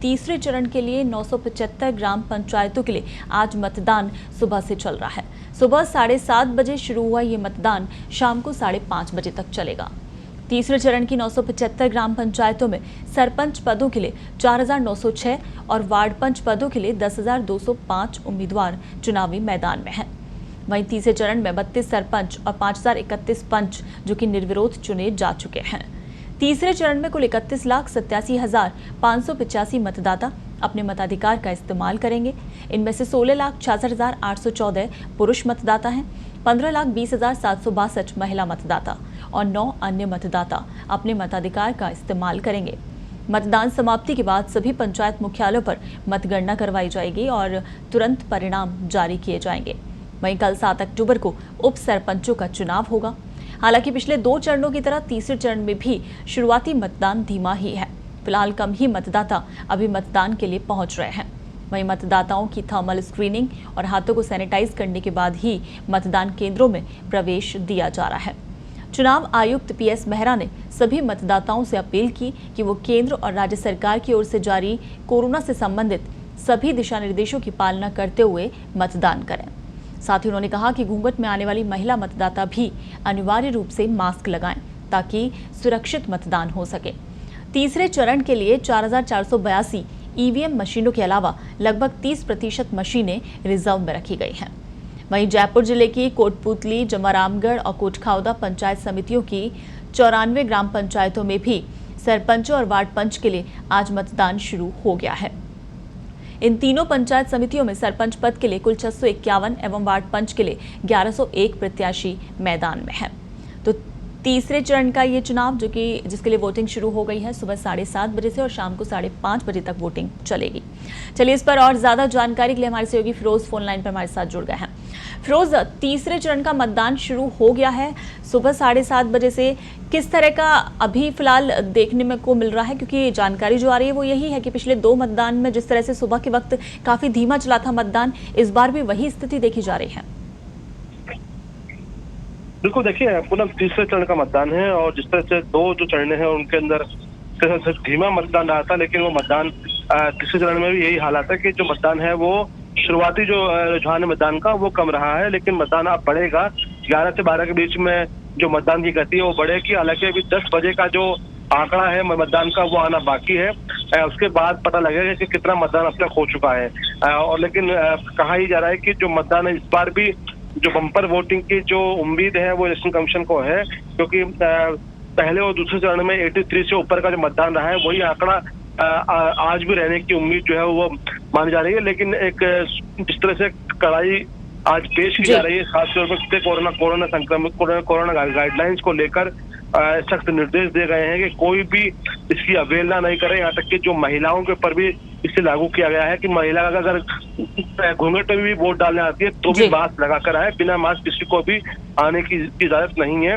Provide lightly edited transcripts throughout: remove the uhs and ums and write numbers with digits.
तीसरे चरण के लिए 975 ग्राम पंचायतों के लिए आज मतदान सुबह से चल रहा है। सुबह 7:30 बजे शुरू हुआ ये मतदान शाम को 5:30 बजे तक चलेगा। तीसरे चरण की 975 ग्राम पंचायतों में सरपंच पदों के लिए 4,906 और वार्ड पंच पदों के लिए 10,205 उम्मीदवार चुनावी मैदान में हैं। वहीं तीसरे चरण में 32 सरपंच और 5,031 पंच जो कि निर्विरोध चुने जा चुके हैं। तीसरे चरण में कुल 31,87,585 मतदाता अपने मताधिकार का इस्तेमाल करेंगे। इनमें से 16,66,814 पुरुष मतदाता हैं, 15,20,762 महिला मतदाता और 9 अन्य मतदाता अपने मताधिकार का इस्तेमाल करेंगे। मतदान समाप्ति के बाद सभी पंचायत मुख्यालयों पर मतगणना करवाई जाएगी और तुरंत परिणाम जारी किए जाएंगे। वहीं कल 7 अक्टूबर को उप सरपंचों का चुनाव होगा। हालांकि पिछले 2 चरणों की तरह तीसरे चरण में भी शुरुआती मतदान धीमा ही है। फिलहाल कम ही मतदाता अभी मतदान के लिए पहुंच रहे हैं। वहीं मतदाताओं की थर्मल स्क्रीनिंग और हाथों को सैनिटाइज करने के बाद ही मतदान केंद्रों में प्रवेश दिया जा रहा है। चुनाव आयुक्त PS मेहरा ने सभी मतदाताओं से अपील की कि वो केंद्र और राज्य सरकार की ओर से जारी कोरोना से संबंधित सभी दिशा निर्देशों की पालना करते हुए मतदान करें। साथ ही उन्होंने कहा कि घूंघट में आने वाली महिला मतदाता भी अनिवार्य रूप से मास्क लगाएं ताकि सुरक्षित मतदान हो सके। तीसरे चरण के लिए 4,482 EVM मशीनों के अलावा लगभग 30% मशीनें रिजर्व में रखी गई हैं। वहीं जयपुर जिले की कोटपुतली, जमारामगढ़ और कोटखाउदा पंचायत समितियों की 94 ग्राम पंचायतों में भी सरपंचों और वार्ड पंच के लिए आज मतदान शुरू हो गया है। इन तीनों पंचायत समितियों में सरपंच पद के लिए कुल 651 एवं वार्ड पंच के लिए 1101 प्रत्याशी मैदान में हैं। तो तीसरे चरण का ये चुनाव जिसके लिए वोटिंग शुरू हो गई है सुबह 7:30 बजे से और शाम को 5:30 बजे तक वोटिंग चलेगी। चलिए इस पर और ज्यादा जानकारी के लिए हमारे सहयोगी फिरोज फोन लाइन पर हमारे साथ जुड़ गए हैं। फिरोज, तीसरे चरण का मतदान शुरू हो गया है सुबह 7:30 बजे से। किस तरह का अभी फिलहाल देखने में को मिल रहा है, क्योंकि जानकारी जो आ रही है वो यही है कि पिछले 2 मतदान में जिस तरह से सुबह के वक्त काफी धीमा चला था मतदान, इस बार भी वही स्थिति देखी जा रही है। बिल्कुल, देखिए पूनम, तीसरे चरण का मतदान है और जिस तरह से 2 जो चरण है उनके अंदर धीमा मतदान रहा था, लेकिन वो मतदान तीसरे चरण में भी यही हालात है कि जो मतदान है वो शुरुआती जो रुझान है मतदान का वो कम रहा है, लेकिन मतदान अब बढ़ेगा। 11 से 12 के बीच में जो मतदान की गति है वो बढ़ेगी। हालांकि अभी 10 बजे का जो आंकड़ा है मतदान का वो आना बाकी है। उसके बाद पता लगेगा कि कितना मतदान अब तक हो चुका है। और लेकिन कहा ही जा रहा है कि जो मतदान है इस बार भी जो बम्पर वोटिंग की जो उम्मीद है वो इलेक्शन कमीशन को है, क्योंकि पहले और दूसरे चरण में 83 से ऊपर का जो मतदान रहा है वही आंकड़ा आज भी रहने की उम्मीद जो है वो मानी जा रही है। लेकिन एक जिस तरह से कड़ाई आज पेश की जा रही है, खासतौर पर कोरोना संक्रमित कोरोना गाइडलाइंस को लेकर सख्त निर्देश दिए गए हैं कि कोई भी इसकी अवहेलना नहीं करे। यहाँ तक कि जो महिलाओं के ऊपर भी इसे लागू किया गया है कि महिला अगर घूंघट में भी वोट डालने आती है तो भी मास्क लगाकर आए, बिना मास्क किसी को भी आने की इजाजत नहीं है।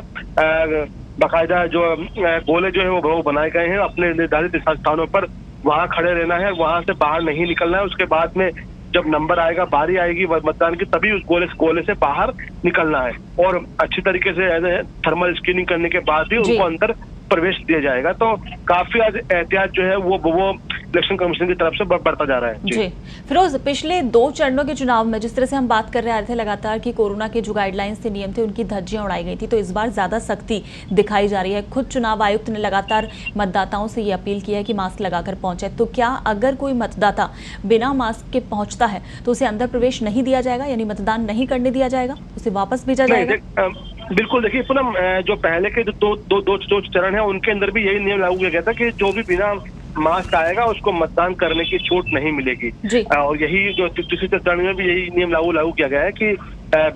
बाकायदा जो गोले जो है वो बनाए गए हैं, अपने निर्धारित स्थानों पर वहां खड़े रहना है, वहां से बाहर नहीं निकलना है। उसके बाद में जब नंबर आएगा, बारी आएगी मतदान की, तभी उस गोले से बाहर निकलना है और अच्छी तरीके से थर्मल स्क्रीनिंग करने के बाद ही उनको अंदर प्रवेश दिया जाएगा। तो काफी आज एहतियात जो है वो इलेक्शन कमीशन की तरफ से बढ़ता जा रहा है। जी फिरोज, पिछले 2 चरणों के चुनाव में जिस तरह से हम बात कर रहे थे लगातार कि कोरोना के जो गाइडलाइंस थे, नियम थे, उनकी धज्जियां उड़ाई गई थी, तो इस बार ज्यादा सख्ती दिखाई जा रही है। खुद चुनाव आयुक्त ने लगातार मतदाताओं से ये अपील की है कि मास्क लगाकर पहुंचे। तो क्या अगर कोई मतदाता बिना मास्क के पहुंचता है तो उसे अंदर प्रवेश नहीं दिया जाएगा, यानी मतदान नहीं करने दिया जाएगा, उसे वापस भेजा जाएगा? बिल्कुल, देखिए पूनम, जो पहले के जो दो चरण है उनके अंदर भी यही नियम लागू किया गया था कि जो भी बिना मास्क आएगा उसको मतदान करने की छूट नहीं मिलेगी। और यही जो तीसरे चरण में भी यही नियम लागू किया गया है कि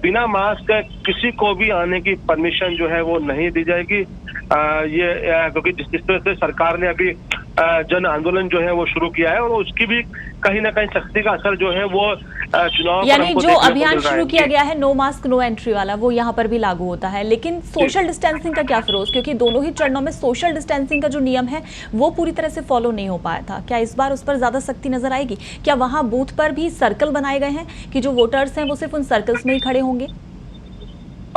बिना मास्क किसी को भी आने की परमिशन जो है वो नहीं दी जाएगी। ये क्योंकि जिस तरह से सरकार ने अभी जन आंदोलन जो है वो शुरू किया है और उसकी भी कहीं ना कहीं सख्ती का असर जो है वो चुनाव, यानी जो अभियान शुरू किया गया है नो मास्क नो एंट्री वाला, वो यहाँ पर भी लागू होता है। लेकिन सोशल डिस्टेंसिंग का क्या फिरोज, क्योंकि दोनों ही चरणों में सोशल डिस्टेंसिंग का जो नियम है वो पूरी तरह से फॉलो नहीं हो पाया था। क्या इस बार उस पर ज्यादा सख्ती नजर आएगी? क्या वहाँ बूथ पर भी सर्कल बनाए गए हैं कि जो वोटर्स हैं वो सिर्फ उन सर्कल्स में ही खड़े होंगे?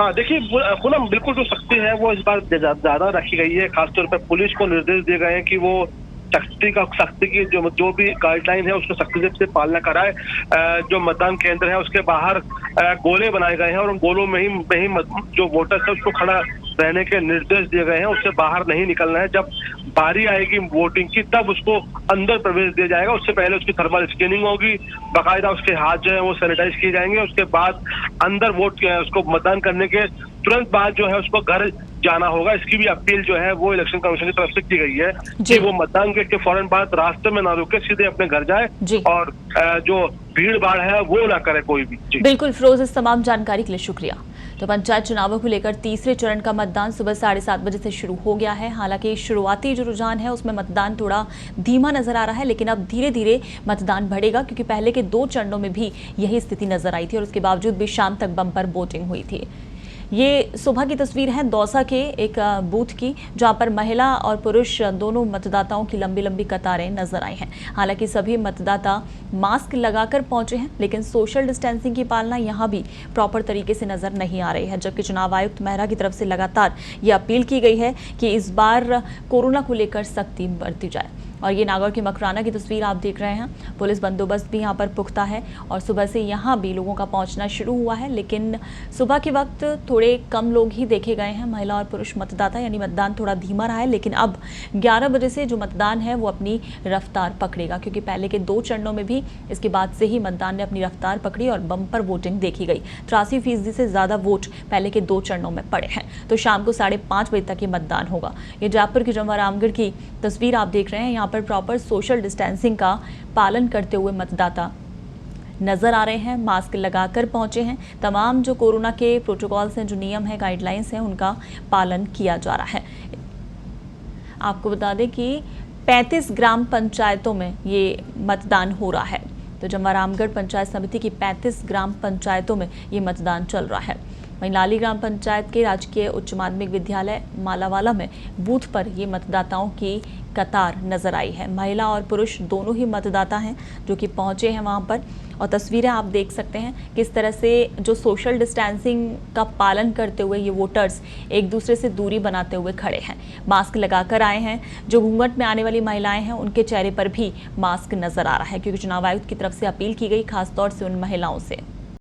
हाँ, देखिए पूनम, बिल्कुल जो सख्ती है वो इस बार ज्यादा रखी गई है। खासतौर पर पुलिस को निर्देश दिए गए हैं कि वो सख्ती की जो भी गाइडलाइन है उसको सख्ती से पालना कराए। जो मतदान केंद्र है उसके बाहर गोले बनाए गए हैं और उन गोलों में ही जो वोटर्स है उसको खड़ा रहने के निर्देश दिए गए हैं। उससे बाहर नहीं निकलना है। जब बारी आएगी वोटिंग की तब उसको अंदर प्रवेश दिया जाएगा। उससे पहले उसकी थर्मल स्कैनिंग होगी, बाकायदा उसके हाथ जो है वो सैनिटाइज किए जाएंगे। उसके बाद अंदर उसको मतदान करने के तुरंत बाद जो है उसको घर जाना होगा। इसकी भी अपील जो है वो इलेक्शन कमीशन की तरफ से की गई है कि वो मतदान गेट के फौरन बाद रास्ते में ना रुके, सीधे अपने घर जाए और जो भीड़ भाड़ है वो ना करे कोई भी। बिल्कुल फिरोज, इस तमाम जानकारी के लिए शुक्रिया। तो पंचायत चुनावों को लेकर तीसरे चरण का मतदान सुबह 7:30 बजे से शुरू हो गया है। हालांकि शुरुआती जो रुझान है उसमें मतदान थोड़ा धीमा नजर आ रहा है, लेकिन अब धीरे धीरे मतदान बढ़ेगा, क्योंकि पहले के 2 चरणों में भी यही स्थिति नजर आई थी और उसके बावजूद भी शाम तक बम्पर वोटिंग हुई थी। ये सुबह की तस्वीर है दौसा के एक बूथ की, जहां पर महिला और पुरुष दोनों मतदाताओं की लंबी लंबी कतारें नजर आई हैं। हालांकि सभी मतदाता मास्क लगाकर पहुंचे हैं, लेकिन सोशल डिस्टेंसिंग की पालना यहां भी प्रॉपर तरीके से नजर नहीं आ रही है। जबकि चुनाव आयुक्त मेहरा की तरफ से लगातार ये अपील की गई है कि इस बार कोरोना को लेकर सख्ती बरती जाए। और ये नागौर की मकराना की तस्वीर आप देख रहे हैं। पुलिस बंदोबस्त भी यहाँ पर पुख्ता है और सुबह से यहाँ भी लोगों का पहुँचना शुरू हुआ है, लेकिन सुबह के वक्त थोड़े कम लोग ही देखे गए हैं, महिला और पुरुष मतदाता, यानी मतदान थोड़ा धीमा रहा है। लेकिन अब 11 बजे से जो मतदान है वो अपनी रफ्तार पकड़ेगा, क्योंकि पहले के 2 चरणों में भी इसके बाद से ही मतदान ने अपनी रफ्तार पकड़ी और बम्पर वोटिंग देखी गई। 83% से ज़्यादा वोट पहले के 2 चरणों में पड़े हैं। तो शाम को 5:30 बजे तक ये मतदान होगा। ये जयपुर की जमवा रामगढ़ की तस्वीर आप देख रहे हैं। यहाँ पर प्रॉपर सोशल डिस्टेंसिंग का पालन करते हुए मतदाता नजर आ रहे हैं, मास्क लगाकर पहुंचे हैं। तमाम जो कोरोना के प्रोटोकॉल्स हैं, जो नियम हैं, गाइडलाइंस हैं, उनका पालन किया जा रहा है। आपको बता दें कि 35 ग्राम पंचायतों में ये मतदान हो रहा है। तो जमवा रामगढ़ पंचायत समिति की 35 ग्राम पंचायतों में ये मतदान चल रहा है। वहीं लाली ग्राम पंचायत के राजकीय उच्च माध्यमिक विद्यालय मालावाला में बूथ पर ये मतदाताओं की कतार नजर आई है। महिला और पुरुष दोनों ही मतदाता हैं जो कि पहुंचे हैं वहां पर। और तस्वीरें आप देख सकते हैं किस तरह से जो सोशल डिस्टेंसिंग का पालन करते हुए ये वोटर्स एक दूसरे से दूरी बनाते हुए खड़े हैं, मास्क लगाकर आए हैं। जो घूंघट में आने वाली महिलाएं हैं उनके चेहरे पर भी मास्क नजर आ रहा है, क्योंकि चुनाव आयुक्त की तरफ से अपील की गई खासतौर से उन महिलाओं से।